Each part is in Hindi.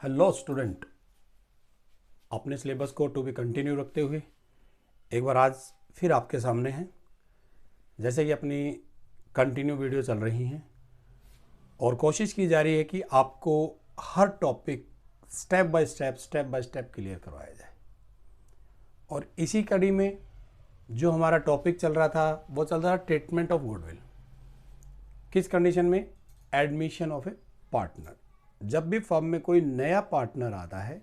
हेलो स्टूडेंट, अपने सिलेबस को टू बी कंटिन्यू रखते हुए एक बार आज फिर आपके सामने हैं। जैसे कि अपनी कंटिन्यू वीडियो चल रही हैं और कोशिश की जा रही है कि आपको हर topic step by step clear करवाया जाए। और इसी कड़ी में जो हमारा टॉपिक चल रहा था वो चल रहा था ट्रीटमेंट ऑफ गुडविल। किस कंडीशन में? Admission of A partner. जब भी फर्म में कोई नया पार्टनर आता है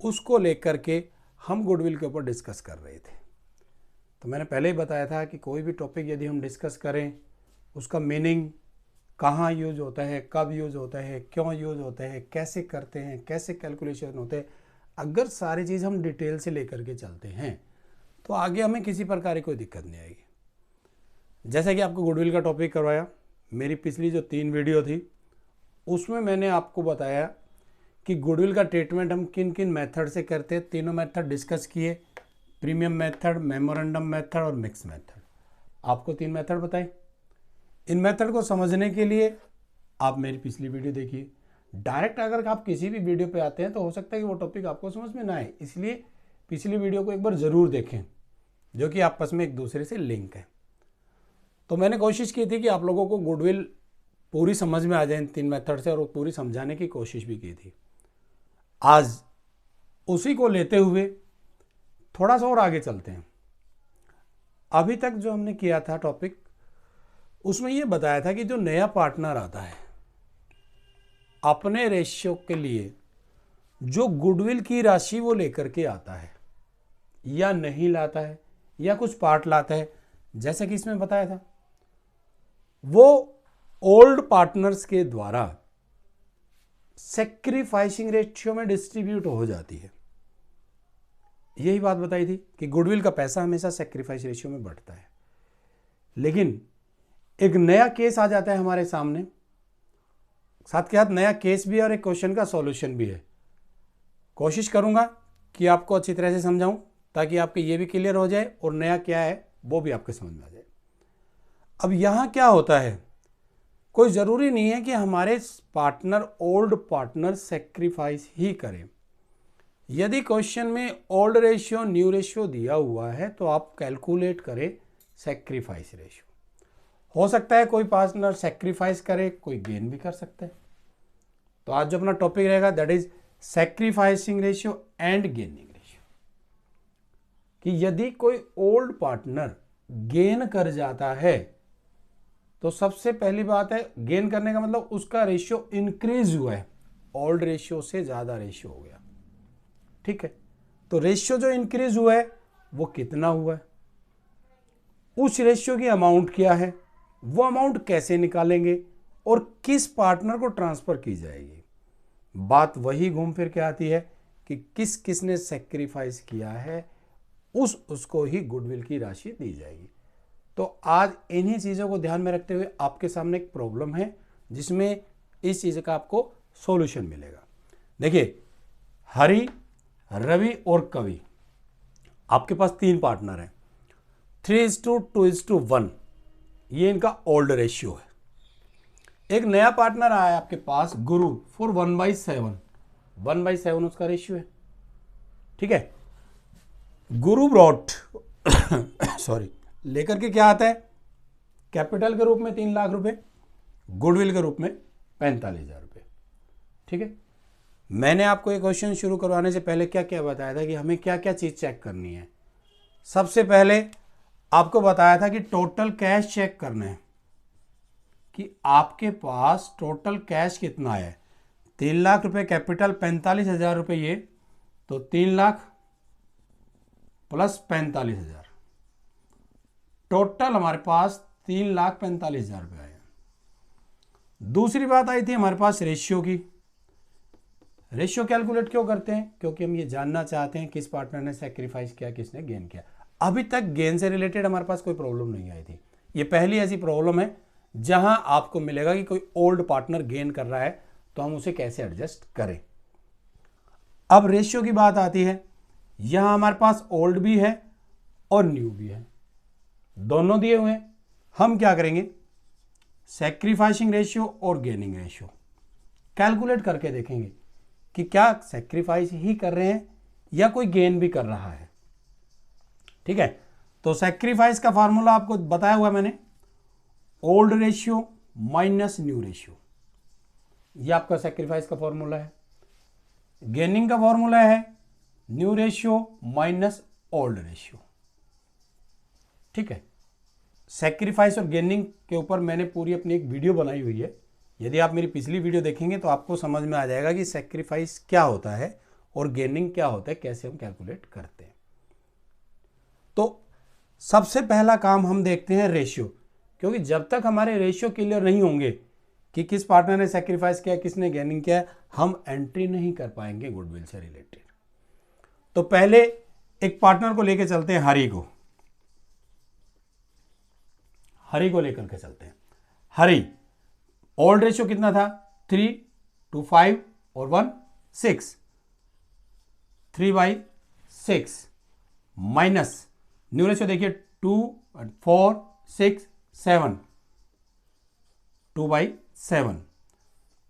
उसको लेकर के हम गुडविल के ऊपर डिस्कस कर रहे थे। तो मैंने पहले ही बताया था कि कोई भी टॉपिक यदि हम डिस्कस करें उसका मीनिंग कहाँ यूज होता है, कब यूज होता है, क्यों यूज होता है, कैसे करते हैं, कैसे कैलकुलेशन होते हैं, अगर सारी चीज़ हम डिटेल से लेकर के चलते हैं तो आगे हमें किसी प्रकार की कोई दिक्कत नहीं आएगी। जैसे कि आपको गुडविल का टॉपिक करवाया, मेरी पिछली जो 3 वीडियो थी उसमें मैंने आपको बताया कि गुडविल का ट्रीटमेंट हम किन किन मेथड से करते हैं। तीनों मेथड डिस्कस किए, प्रीमियम मेथड, मेमोरेंडम मेथड और मिक्स मेथड। आपको 3 मेथड बताए। इन मेथड को समझने के लिए आप मेरी पिछली वीडियो देखिए। डायरेक्ट अगर आप किसी भी वीडियो पे आते हैं तो हो सकता है कि वो टॉपिक आपको समझ में ना आए, इसलिए पिछली वीडियो को एक बार ज़रूर देखें जो कि आपस में एक दूसरे से लिंक है। तो मैंने कोशिश की थी कि आप लोगों को गुडविल पूरी समझ में आ जाए इन 3 मेथड से, और वो पूरी समझाने की कोशिश भी की थी। आज उसी को लेते हुए थोड़ा सा और आगे चलते हैं। अभी तक जो हमने किया था टॉपिक, उसमें ये बताया था कि जो नया पार्टनर आता है अपने रेशियो के लिए जो गुडविल की राशि वो लेकर के आता है या नहीं लाता है या कुछ पार्ट लाता है, जैसे कि इसमें बताया था, वो ओल्ड पार्टनर्स के द्वारा सैक्रिफाइसिंग रेशियो में डिस्ट्रीब्यूट हो जाती है। यही बात बताई थी कि गुडविल का पैसा हमेशा सैक्रिफाइस रेशियो में बढ़ता है। लेकिन एक नया केस आ जाता है हमारे सामने, साथ के साथ नया केस भी है और एक क्वेश्चन का सॉल्यूशन भी है। कोशिश करूंगा कि आपको अच्छी तरह से समझाऊं ताकि आपके ये भी क्लियर हो जाए और नया क्या है वो भी आपके समझ में आ जाए। अब यहां क्या होता है, कोई ज़रूरी नहीं है कि हमारे पार्टनर ओल्ड पार्टनर सेक्रीफाइस ही करें। यदि क्वेश्चन में ओल्ड रेशियो न्यू रेशियो दिया हुआ है तो आप कैलकुलेट करें सेक्रीफाइस रेशियो। हो सकता है कोई पार्टनर सेक्रीफाइस करे, कोई गेन भी कर सकता है। तो आज जो अपना टॉपिक रहेगा that is sacrificing ratio and gaining ratio. कि यदि कोई ओल्ड पार्टनर गेन कर जाता है तो सबसे पहली बात है, गेन करने का मतलब उसका रेशियो इंक्रीज हुआ है, ओल्ड रेशियो से ज्यादा रेशियो हो गया। ठीक है, तो रेशियो जो इंक्रीज हुआ है वो कितना हुआ है, उस रेशियो की अमाउंट क्या है, वो अमाउंट कैसे निकालेंगे और किस पार्टनर को ट्रांसफर की जाएगी। बात वही घूम फिर के आती है कि किस किसने सेक्रीफाइस किया है उसको ही गुडविल की राशि दी जाएगी। तो आज इन्हीं चीज़ों को ध्यान में रखते हुए आपके सामने एक प्रॉब्लम है जिसमें इस चीज़ का आपको सॉल्यूशन मिलेगा। देखिए, हरि, रवि और कवि, आपके पास 3 पार्टनर हैं। 3:2:1 ये इनका ओल्ड रेशियो है। एक नया पार्टनर आया आपके पास, गुरु, फॉर 1/7। 1/7 उसका रेशियो है। ठीक है, गुरु ब्रॉट सॉरी लेकर के क्या आता है, कैपिटल के रूप में 3 लाख रुपए, गुडविल के रूप में 45,000 रुपए। ठीक है, मैंने आपको ये क्वेश्चन शुरू करवाने से पहले क्या क्या बताया था कि हमें क्या क्या चीज चेक करनी है। सबसे पहले आपको बताया था कि टोटल कैश चेक करना है कि आपके पास टोटल कैश कितना है। 3 लाख रुपए कैपिटल, 45,000 रुपए ये, तो 3 लाख प्लस 45,000, टोटल हमारे पास 3,45,000 रुपये आए। दूसरी बात आई थी हमारे पास रेशियो की। रेशियो कैलकुलेट क्यों करते हैं? क्योंकि हम ये जानना चाहते हैं किस पार्टनर ने सैक्रिफाइस किया, किसने गेन किया। अभी तक गेन से रिलेटेड हमारे पास कोई प्रॉब्लम नहीं आई थी। ये पहली ऐसी प्रॉब्लम है जहां आपको मिलेगा कि कोई ओल्ड पार्टनर गेन कर रहा है तो हम उसे कैसे एडजस्ट करें। अब रेशियो की बात आती है, यहां हमारे पास ओल्ड भी है और न्यू भी है, दोनों दिए हुए हैं। हम क्या करेंगे, सैक्रिफाइसिंग रेशियो और गेनिंग रेशियो कैलकुलेट करके देखेंगे कि क्या सेक्रीफाइस ही कर रहे हैं या कोई गेन भी कर रहा है। ठीक है, तो सेक्रीफाइस का फॉर्मूला आपको बताया हुआ मैंने, old ratio minus new ratio, ये आपका सेक्रीफाइस का फॉर्मूला है। गेनिंग का फॉर्मूला है new ratio minus old ratio. ठीक है, सेक्रीफाइस और गेनिंग के ऊपर मैंने पूरी अपनी एक वीडियो बनाई हुई है, यदि आप मेरी पिछली वीडियो देखेंगे तो आपको समझ में आ जाएगा कि सेक्रीफाइस क्या होता है और गेनिंग क्या होता है, कैसे हम कैलकुलेट करते हैं। तो सबसे पहला काम हम देखते हैं रेशियो, क्योंकि जब तक हमारे रेशियो क्लियर नहीं होंगे कि किस पार्टनर ने सेक्रीफाइस किया, किसने गेनिंग किया, हम एंट्री नहीं कर पाएंगे गुडविल से रिलेटेड। तो पहले एक पार्टनर को लेकर चलते हैं, हरी को लेकर के चलते हैं। हरी ओल्ड रेशियो कितना था, 3 to 5 और 1 6, 3/6 माइनस न्यू रेशियो देखिए 2 4 6 7, 2/7,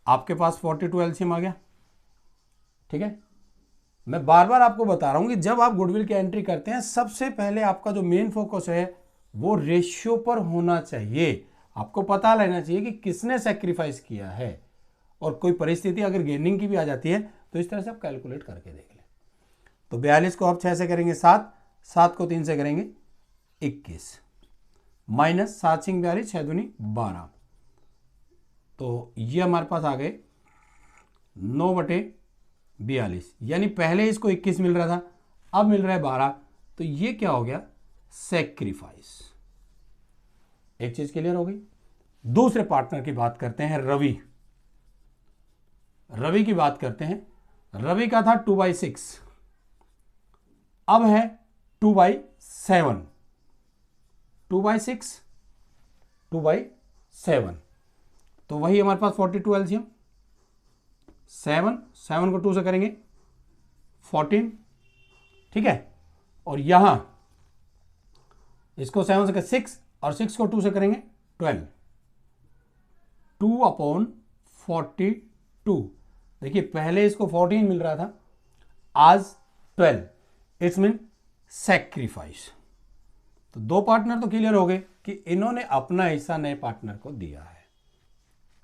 आपके पास 42 एलसीएम आ गया। ठीक है, मैं बार बार आपको बता रहा हूं कि जब आप गुडविल की एंट्री करते हैं सबसे पहले आपका जो मेन फोकस है वो रेशियो पर होना चाहिए। आपको पता लेना चाहिए कि किसने सेक्रीफाइस किया है, और कोई परिस्थिति अगर गेनिंग की भी आ जाती है तो इस तरह से आप कैलकुलेट करके देख लें। तो 42 को आप 6 से करेंगे 7, 7 को 3 से करेंगे 21, माइनस 7 सिंह 42, 6 दूनी 12, तो ये हमारे पास आ गए 9/42, यानी पहले इसको 21 मिल रहा था, अब मिल रहा है 12, तो ये क्या हो गया, सेक्रीफाइस। एक चीज क्लियर हो गई। दूसरे पार्टनर की बात करते हैं, रवि की बात करते हैं। रवि का था 2/6, अब है 2/7, 2/6 2/7, तो वही हमारे पास 42 एलसीएम, 7 को 2 से करेंगे 14। ठीक है, और यहां इसको 7 से 6 और 6 को 2 से करेंगे 12, 2/42। देखिए पहले इसको 14 मिल रहा था, आज 12, इट्स मीन सेक्रीफाइस। तो दो पार्टनर तो क्लियर हो गए कि इन्होंने अपना हिस्सा नए पार्टनर को दिया है,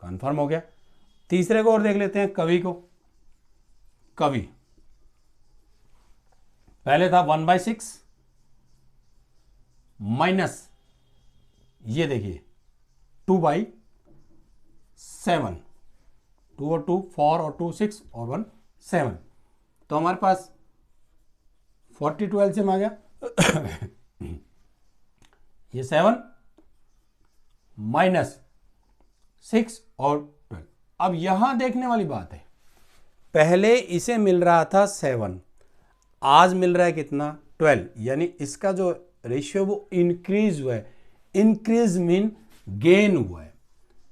कंफर्म हो गया। तीसरे को और देख लेते हैं, कवि को। कवि पहले था 1/6 माइनस ये देखिए 2/7, 2 और 2 4 और 2 6 और 1 7, तो हमारे पास 42 एलसीएम आ गया। ये 7 माइनस 6 और 12। अब यहां देखने वाली बात है, पहले इसे मिल रहा था 7, आज मिल रहा है कितना, 12, यानी इसका जो रेशियो वो इंक्रीज हुआ है। इंक्रीज मीन गेन हुआ है।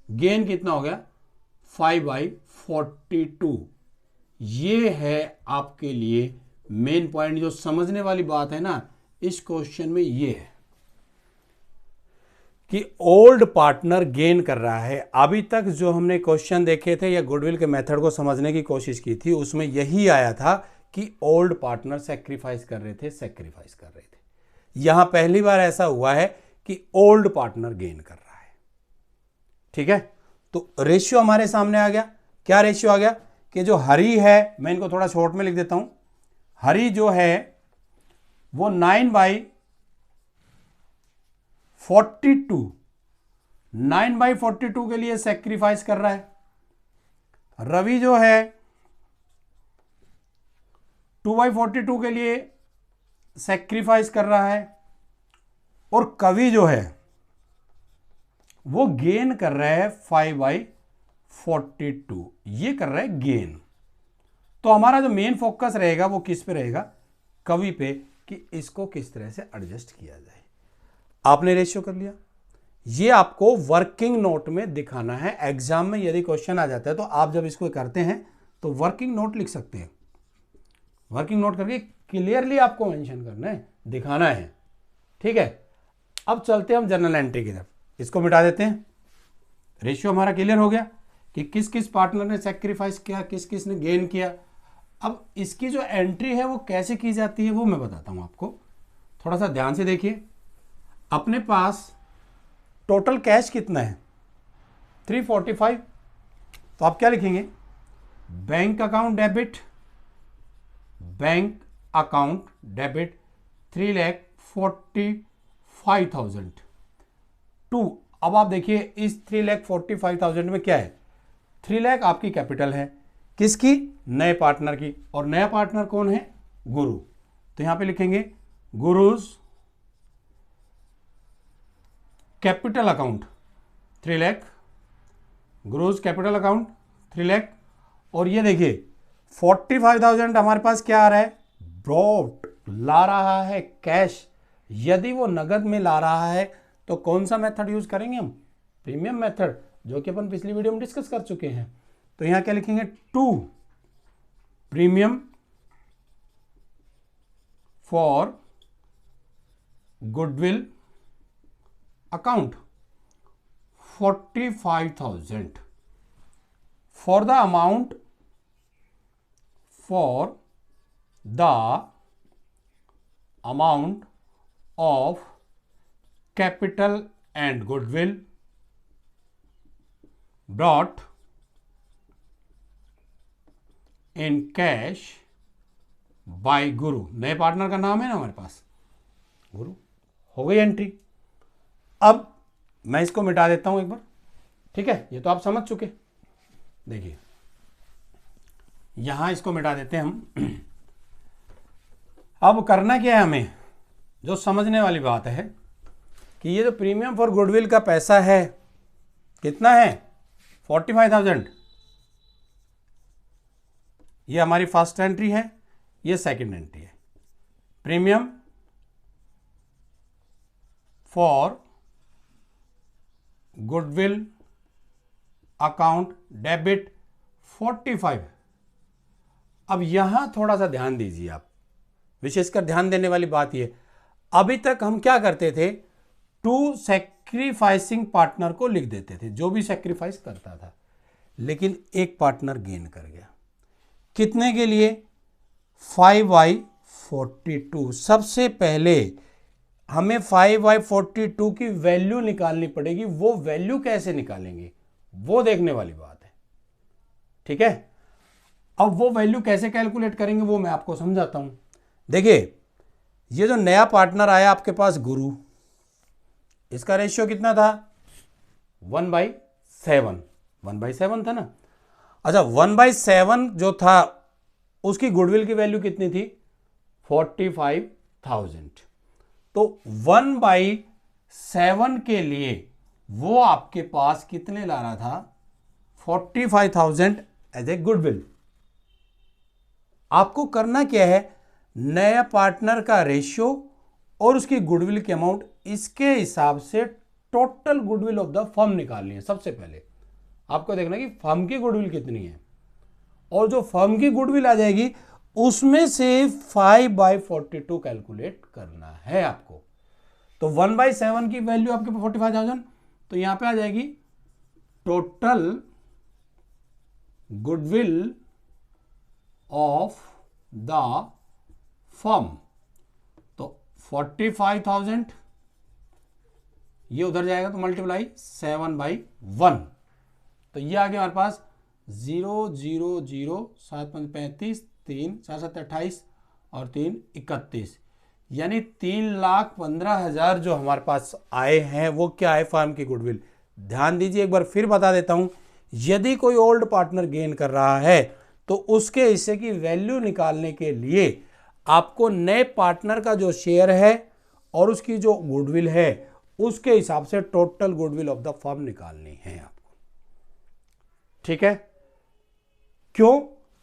गेन कितना हो गया, 5/42। ये है आपके लिए मेन पॉइंट, जो समझने वाली बात है ना इस क्वेश्चन में, ये है कि ओल्ड पार्टनर गेन कर रहा है। अभी तक जो हमने क्वेश्चन देखे थे या गुडविल के मेथड को समझने की कोशिश की थी, उसमें यही आया था कि ओल्ड पार्टनर सेक्रीफाइस कर रहे थे। यहां पहली बार ऐसा हुआ है कि ओल्ड पार्टनर गेन कर रहा है। ठीक है, तो रेशियो हमारे सामने आ गया। क्या रेशियो आ गया कि जो हरी है, मैं इनको थोड़ा शॉर्ट में लिख देता हूं, हरी जो है वो 9/42 9/42 के लिए सेक्रीफाइस कर रहा है। रवि जो है 2/42 के लिए सेक्रीफाइस कर रहा है, और कवि जो है वो गेन कर रहा है 5/42, ये कर रहा है गेन। तो हमारा जो मेन फोकस रहेगा वो किस पे रहेगा, कवि पे, कि इसको किस तरह से एडजस्ट किया जाए। आपने रेशियो कर लिया, ये आपको वर्किंग नोट में दिखाना है। एग्जाम में यदि क्वेश्चन आ जाता है तो आप जब इसको करते हैं तो वर्किंग नोट लिख सकते हैं। वर्किंग नोट करके क्लियरली आपको मेंशन करना है, दिखाना है। ठीक है, अब चलते हैं हम जर्नल एंट्री की तरफ। इसको मिटा देते हैं। रेशियो हमारा क्लियर हो गया कि किस किस पार्टनर ने सेक्रीफाइस किया, किस किस ने गेन किया। अब इसकी जो एंट्री है वो कैसे की जाती है वो मैं बताता हूं आपको, थोड़ा सा ध्यान से देखिए। अपने पास टोटल कैश कितना है 345, तो आप क्या लिखेंगे, bank account debit, bank account debit 3,45,000 to, अब आप देखिए इस 3,45,000 में क्या है, 3 लाख आपकी कैपिटल है, किसकी, नए पार्टनर की, और नया पार्टनर कौन है, गुरु। तो यहां पे लिखेंगे Guru's capital account 3 lakh, Guru's capital account 3 lakh. और ये देखिए 45,000 हमारे पास क्या आ रहा है, ब्रॉड ला रहा है कैश। यदि वो नगद में ला रहा है तो कौन सा मेथड यूज करेंगे हम, प्रीमियम मेथड, जो कि अपन पिछली वीडियो में डिस्कस कर चुके हैं। तो यहां क्या लिखेंगे, to premium for goodwill account 45,000 for the amount of capital and goodwill brought in cash by गुरु। नए पार्टनर का नाम है ना हमारे पास, गुरु। हो गई एंट्री। अब मैं इसको मिटा देता हूं एक बार, ठीक है, ये तो आप समझ चुके। देखिए यहां इसको मिटा देते हैं हम। अब करना क्या है हमें, जो समझने वाली बात है कि ये जो प्रीमियम फॉर गुडविल का पैसा है कितना है 45,000, ये हमारी फर्स्ट एंट्री है, ये सेकंड एंट्री है। Premium for goodwill account debit 45। अब यहां थोड़ा सा ध्यान दीजिए आप, विशेषकर ध्यान देने वाली बात यह, अभी तक हम क्या करते थे, टू सैक्रिफाइसिंग पार्टनर को लिख देते थे, जो भी सैक्रिफाइस करता था, लेकिन एक पार्टनर गेन कर गया, कितने के लिए, 5/42। सबसे पहले हमें 5/42 की वैल्यू निकालनी पड़ेगी। वो वैल्यू कैसे निकालेंगे वो देखने वाली बात है, ठीक है। अब वो वैल्यू कैसे कैलकुलेट करेंगे वो मैं आपको समझाता हूं। देखिए ये जो नया पार्टनर आया आपके पास गुरु, इसका रेशियो कितना था 1/7, 1/7 था ना। अच्छा 1/7 जो था उसकी गुडविल की वैल्यू कितनी थी 45,000। तो 1/7 के लिए वो आपके पास कितने ला रहा था 45,000 एज ए गुडविल। आपको करना क्या है, नया पार्टनर का रेशियो और उसकी गुडविल की अमाउंट, इसके हिसाब से total goodwill of the firm निकालनी है। सबसे पहले आपको देखना कि फर्म की गुडविल कितनी है, और जो फर्म की गुडविल आ जाएगी उसमें से 5/42 कैलकुलेट करना है आपको। तो 1/7 की वैल्यू आपके 45,000, तो यहां पे आ जाएगी total goodwill of the firm. तो 45,000 ये उधर जाएगा तो मल्टीप्लाई 7/1, तो ये आ गया हमारे पास 0 0 0 7 5 35 3 4 7 28 और 3 31, यानी 3,15,000 जो हमारे पास आए हैं वो क्या है, फर्म की गुडविल। ध्यान दीजिए एक बार फिर बता देता हूं, यदि कोई ओल्ड पार्टनर गेन कर रहा है तो उसके हिस्से की वैल्यू निकालने के लिए आपको नए पार्टनर का जो शेयर है और उसकी जो गुडविल है उसके हिसाब से total goodwill of the firm निकालनी है आपको, ठीक है। क्यों,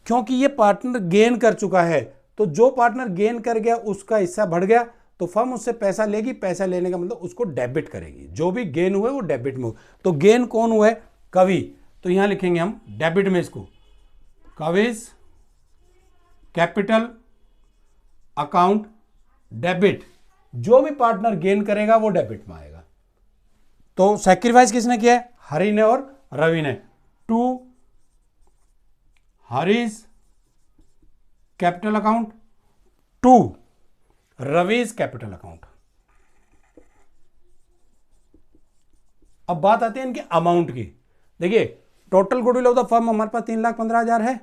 क्योंकि ये पार्टनर गेन कर चुका है, तो जो पार्टनर गेन कर गया उसका हिस्सा बढ़ गया तो फर्म उससे पैसा लेगी, पैसा लेने का मतलब उसको डेबिट करेगी, जो भी गेन हुए वो डेबिट में हो। तो गेन कौन हुआ है, कवि, तो यहां लिखेंगे हम डेबिट में इसको, कविज कैपिटल अकाउंट डेबिट, जो भी पार्टनर गेन करेगा वो डेबिट में आएगा। तो सैक्रिफाइस किसने किया है, हरि ने और रवि ने, to Hari's capital account to Ravi's capital account. अब बात आती है इनके अमाउंट की। देखिए total goodwill of the firm हमारे पास 3,15,000 है।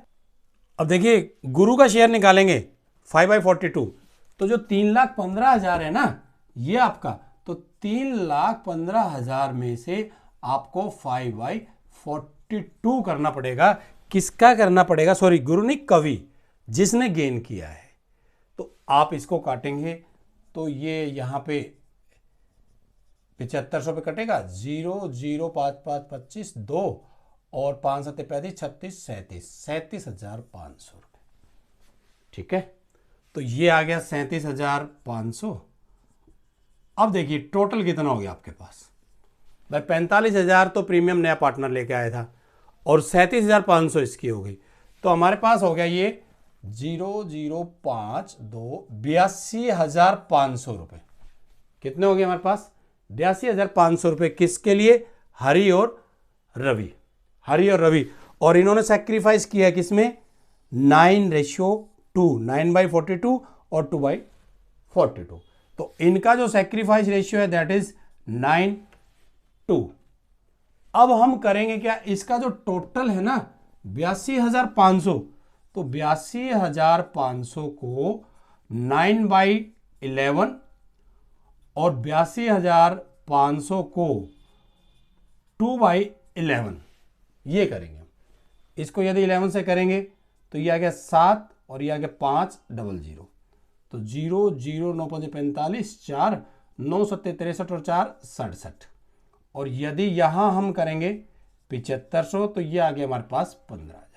अब देखिए गुरु का शेयर निकालेंगे 5/42, तो जो 3,15,000 है ना ये आपका, तो 3,15,000 में से आपको 5/42 करना पड़ेगा। किसका करना पड़ेगा? सॉरी गुरु नहीं, कवि, जिसने गेन किया है। तो आप इसको काटेंगे तो ये यहां पे 7500 पे कटेगा, 0 0 5 5 25 2 और 5 7 35 36 37 37,500 रुपये। ठीक है, तो ये आ गया 37,500। अब देखिए टोटल कितना हो गया आपके पास भाई, 45,000 तो प्रीमियम नया पार्टनर लेके आया था और 37,500 इसकी हो गई। तो हमारे पास हो गया ये 0,052 82,500 रुपये। कितने हो गए हमारे पास? 82,500 रुपये। किसके लिए? हरि और रवि। हरि और रवि, और इन्होंने सेक्रीफाइस किया है किसमें? 9:2, 9/42 और 2/42। तो इनका जो सेक्रीफाइस रेशियो है दैट इज 9:2। अब हम करेंगे क्या, इसका जो टोटल है ना 82,500, तो 82,500 को 9/11 और 82,500 को 2/11 ये करेंगे। इसको यदि 11 से करेंगे तो ये आ गया 7 और ये आ गया 500, तो 0 0 9 5 45 4 9 7 63 और 4 67। और यदि यहां हम करेंगे 7500 तो ये आ गया हमारे पास 15,000।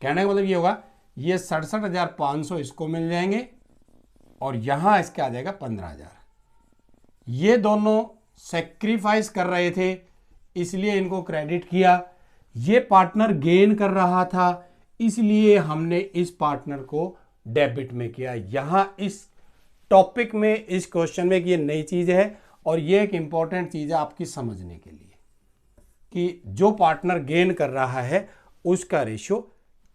कहने का मतलब ये होगा, ये 67,500 इसको मिल जाएंगे और यहां इसके आ जाएगा 15,000। ये दोनों सेक्रीफाइस कर रहे थे इसलिए इनको क्रेडिट किया। ये पार्टनर गेन कर रहा था इसलिए हमने इस पार्टनर को डेबिट में किया। यहां इस टॉपिक में, इस क्वेश्चन में, ये नई चीज है और ये एक इंपॉर्टेंट चीज है आपकी समझने के लिए कि जो पार्टनर गेन कर रहा है उसका रेशियो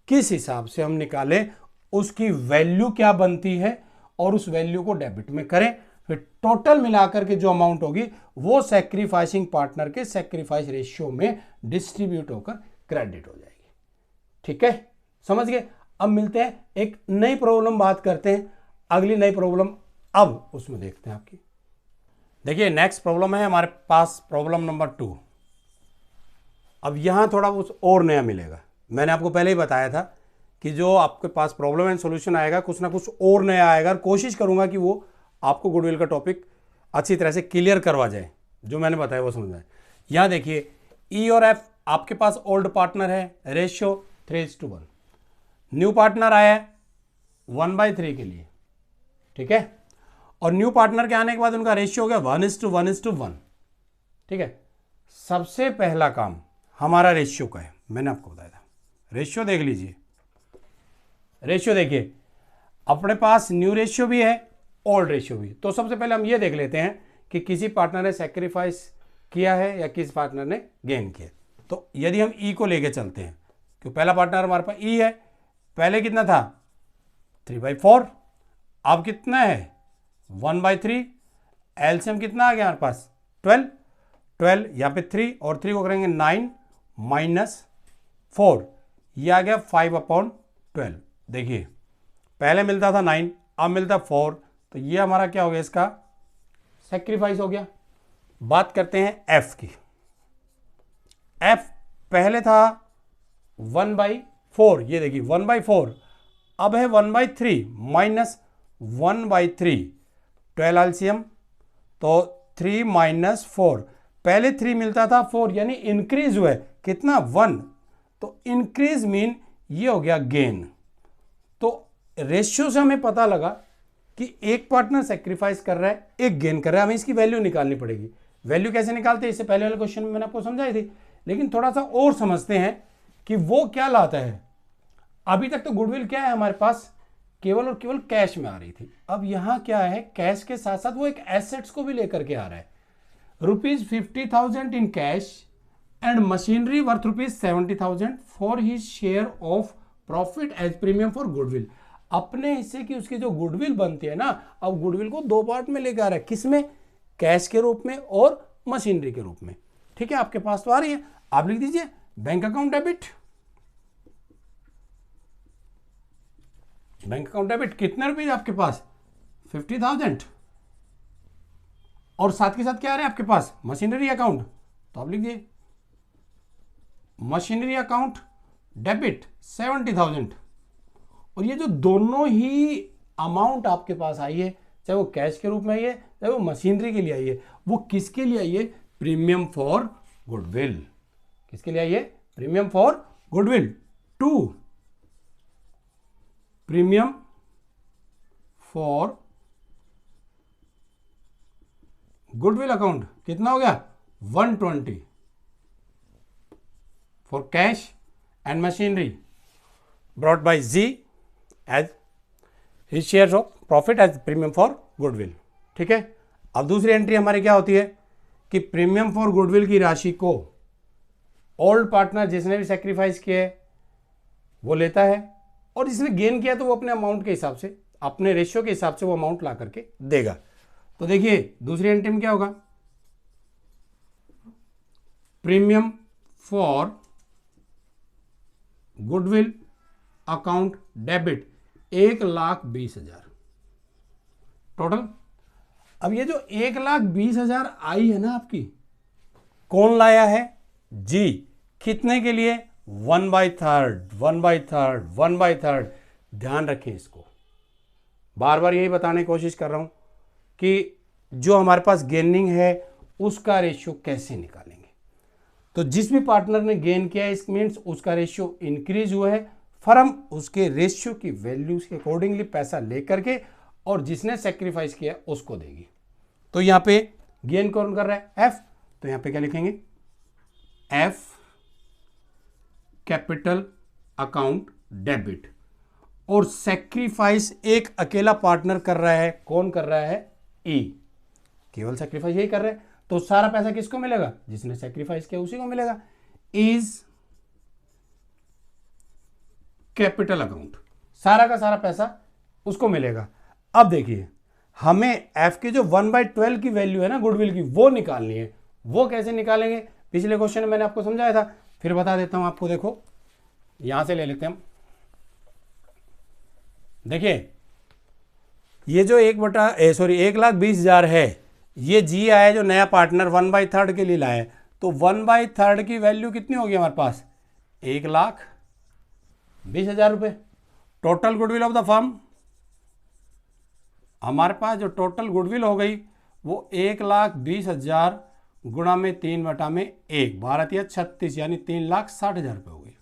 किस हिसाब से हम निकालें, उसकी वैल्यू क्या बनती है और उस वैल्यू को डेबिट में करें। फिर टोटल मिलाकर के जो अमाउंट होगी वो सैक्रिफाइसिंग पार्टनर के सैक्रिफाइस रेशियो में डिस्ट्रीब्यूट होकर क्रेडिट हो जाएगी। ठीक है, समझ गए? अब मिलते हैं एक नई प्रॉब्लम, बात करते हैं अगली नई प्रॉब्लम। अब उसमें देखते हैं आपकी। देखिए नेक्स्ट प्रॉब्लम है हमारे पास, प्रॉब्लम नंबर 2। अब यहां थोड़ा कुछ और नया मिलेगा। मैंने आपको पहले ही बताया था कि जो आपके पास प्रॉब्लम एंड सॉल्यूशन आएगा कुछ ना कुछ और नया आएगा, और कोशिश करूंगा कि वो आपको गुडविल का टॉपिक अच्छी तरह से क्लियर करवा जाए, जो मैंने बताया वो समझ में आए। यहां देखिए ई और एफ आपके पास ओल्ड पार्टनर है, रेशियो 3:1। न्यू पार्टनर आया है 1/3 के लिए। ठीक है, और न्यू पार्टनर के आने के बाद उनका रेशियो हो गया 1:1:1। ठीक है, सबसे पहला काम हमारा रेशियो का है, मैंने आपको बताया था। रेशियो देख लीजिए, रेशियो देखिए अपने पास न्यू रेशियो भी है, ओल्ड रेशियो भी। तो सबसे पहले हम ये देख लेते हैं कि किसी पार्टनर ने सेक्रीफाइस किया है या किस पार्टनर ने गेन किया। तो यदि हम ई को लेके चलते हैं, क्योंकि पहला पार्टनर हमारे पास ई है, पहले कितना था 3/4, अब कितना है 1/3। एलसीएम कितना आ गया हमारे पास 12, यहाँ पे 3 और 3 को करेंगे 9 - 4, ये आ गया 5/12। देखिए पहले मिलता था 9, अब मिलता 4, तो ये हमारा क्या हो गया, इसका सेक्रीफाइस हो गया। बात करते हैं एफ की। एफ पहले था 1/4, ये देखिए 1/4, अब है 1/3 - 1/3, 12 एलसीएम, तो 3 - 4, पहले 3 मिलता था 4, यानी इंक्रीज हुआ है कितना 1, तो इंक्रीज मीन ये हो गया गेन। तो रेशियो से हमें पता लगा कि एक पार्टनर सेक्रीफाइस कर रहा है, एक गेन कर रहा है, हमें इसकी वैल्यू निकालनी पड़ेगी। वैल्यू कैसे निकालते हैं, इससे पहले वाले क्वेश्चन में मैंने आपको समझाई थी, लेकिन थोड़ा सा और समझते हैं कि वो क्या लाता है। अभी तक तो गुडविल क्या है हमारे पास, केवल और केवल कैश में आ रही थी। अब यहां क्या है, कैश के साथ साथ वो एक एसेट्स को भी लेकर के आ रहा है। ₹50,000 in cash and machinery worth ₹70,000 for his share of profit as premium for goodwill. अपने हिस्से की उसकी जो गुडविल बनती है ना, अब गुडविल को दो पार्ट में लेकर आ रहा है, किसमें, कैश के रूप में और मशीनरी के रूप में। ठीक है, आपके पास तो आ रही है, आप लिख दीजिए bank account debit. Bank account debit कितने रुपए आपके पास, 50,000, और साथ के साथ क्या आ रहा है आपके पास, मशीनरी अकाउंट, तो आप लिख दिए मशीनरी अकाउंट डेबिट 70,000। और ये जो दोनों ही अमाउंट आपके पास आई है, चाहे वो कैश के रूप में आई है, चाहे वो मशीनरी के लिए आई है, वो किसके लिए आई है, प्रीमियम फॉर गुडविल। किसके लिए आई है, premium for goodwill to premium for goodwill account. कितना हो गया, 120 for cash and machinery brought by G as his share of profit as premium for goodwill. ठीक है, अब दूसरी एंट्री हमारी क्या होती है कि प्रीमियम फॉर गुडविल की राशि को ओल्ड पार्टनर जिसने भी सेक्रीफाइस किया है वो लेता है, और जिसने गेन किया तो वो अपने अमाउंट के हिसाब से, अपने रेशियो के हिसाब से वो अमाउंट ला करके देगा। तो देखिए दूसरी एंट्री में क्या होगा, premium for goodwill account debit 1,20,000 total. अब ये जो 1,20,000 आई है ना आपकी, कौन लाया है, जी, कितने के लिए, 1/3, 1/3, 1/3। ध्यान रखें इसको, बार बार यही बताने की कोशिश कर रहा हूं कि जो हमारे पास गेनिंग है उसका रेशियो कैसे निकालेंगे। तो जिस भी पार्टनर ने गेन किया है, इस मीन्स उसका रेशियो इंक्रीज हुआ है, फर्म उसके रेशियो की वैल्यूज के अकॉर्डिंगली पैसा लेकर के और जिसने सेक्रीफाइस किया उसको देगी। तो यहां पे गेन कौन कर रहा है, एफ, तो यहां पे क्या लिखेंगे, एफ कैपिटल अकाउंट डेबिट, और सेक्रीफाइस एक अकेला पार्टनर कर रहा है, कौन कर रहा है, ई, केवल सेक्रीफाइस यही कर रहा है, तो सारा पैसा किसको मिलेगा, जिसने सेक्रीफाइस किया उसी को मिलेगा, इज कैपिटल अकाउंट, सारा का सारा पैसा उसको मिलेगा। अब देखिए हमें एफ की जो 1/12 की वैल्यू है ना गुडविल की, वो निकालनी है। वो कैसे निकालेंगे, पिछले क्वेश्चन में मैंने आपको समझाया था, फिर बता देता हूं आपको। देखो यहां से ले लेते हैं हम, देखिए ये जो 1,20,000 है, ये जी आया जो नया पार्टनर 1/3 के लिए लाया है, तो 1/3 की वैल्यू कितनी होगी हमारे पास, 1,20,000 रुपए। Total goodwill of the firm, हमारे पास जो टोटल गुडविल हो गई वो 1,20,000 गुणा में 3/1, 12×36 यानी 3,60,000 रुपये हो गई।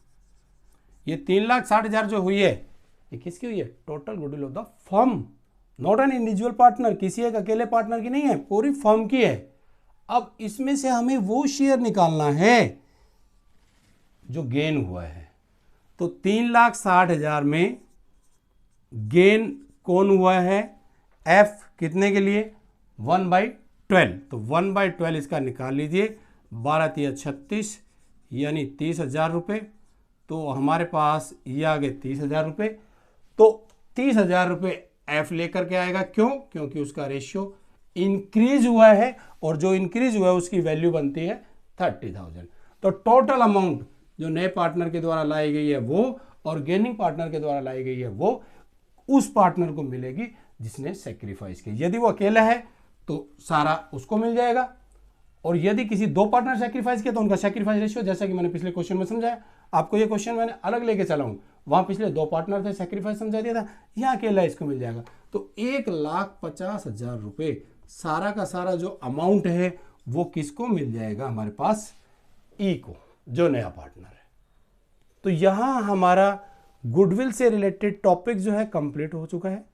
ये 3,60,000 जो हुई है ये किसकी हुई है, total goodwill of the firm, not an individual partner, किसी एक अकेले पार्टनर की नहीं है, पूरी फर्म की है। अब इसमें से हमें वो शेयर निकालना है जो गेन हुआ है, तो 3,60,000 में गेन कौन हुआ है, एफ, कितने के लिए, 1/12, तो 1/12 इसका निकाल लीजिए, 12×36 यानी 30,000 रुपये। तो हमारे पास ये आ गए 30,000 रुपये, तो 30,000 रुपये एफ लेकर के आएगा, क्यों, क्योंकि उसका रेशियो इंक्रीज हुआ है, और जो इंक्रीज हुआ है उसकी वैल्यू बनती है 30,000। तो टोटल अमाउंट जो नए पार्टनर के द्वारा लाई गई है वो, और गेनिंग पार्टनर के द्वारा लाई गई है वो, उस पार्टनर को मिलेगी जिसने सेक्रीफाइस किया। यदि वो अकेला है तो सारा उसको मिल जाएगा, और यदि किसी दो पार्टनर सेक्रीफाइस किया तो उनका सेक्रीफाइस रेशियो, जैसा कि मैंने पिछले क्वेश्चन में समझाया, आपको ये क्वेश्चन मैंने अलग लेके चला हूं, वहां पिछले दो पार्टनर थे, सेक्रीफाइस समझा दिया था, यहाँ अकेला इसको मिल जाएगा। तो 1,50,000 रुपये सारा का सारा जो अमाउंट है वो किसको मिल जाएगा, हमारे पास ई को, जो नया पार्टनर है। तो यहां हमारा गुडविल से रिलेटेड टॉपिक जो है कंप्लीट हो चुका है।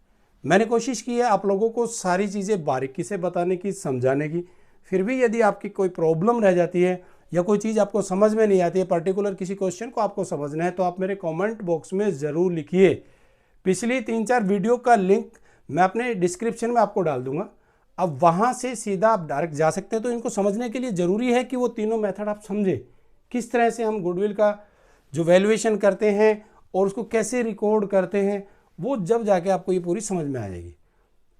मैंने कोशिश की है आप लोगों को सारी चीज़ें बारीकी से बताने की, समझाने की। फिर भी यदि आपकी कोई प्रॉब्लम रह जाती है या कोई चीज़ आपको समझ में नहीं आती है, पर्टिकुलर किसी क्वेश्चन को आपको समझना है, तो आप मेरे कमेंट बॉक्स में ज़रूर लिखिए। पिछली 3-4 वीडियो का लिंक मैं अपने डिस्क्रिप्शन में आपको डाल दूंगा, अब वहाँ से सीधा आप डायरेक्ट जा सकते हैं। तो इनको समझने के लिए ज़रूरी है कि वो तीनों मेथड आप समझें, किस तरह से हम गुडविल का जो वैल्यूएशन करते हैं और उसको कैसे रिकॉर्ड करते हैं, वो जब जाके आपको ये पूरी समझ में आ जाएगी।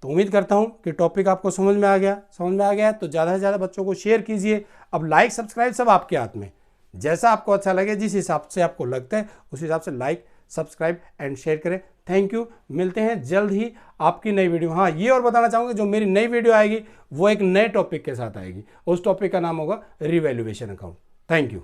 तो उम्मीद करता हूँ कि टॉपिक आपको समझ में आ गया है तो ज़्यादा से ज़्यादा बच्चों को शेयर कीजिए। अब लाइक सब्सक्राइब सब आपके हाथ में, जैसा आपको अच्छा लगे, जिस हिसाब से आपको लगता है उस हिसाब से लाइक सब्सक्राइब एंड शेयर करें। थैंक यू, मिलते हैं जल्द ही आपकी नई वीडियो। हाँ, ये और बताना चाहूँगा, जो मेरी नई वीडियो आएगी वो एक नए टॉपिक के साथ आएगी। उस टॉपिक का नाम होगा रिवैल्यूएशन अकाउंट। Thank you.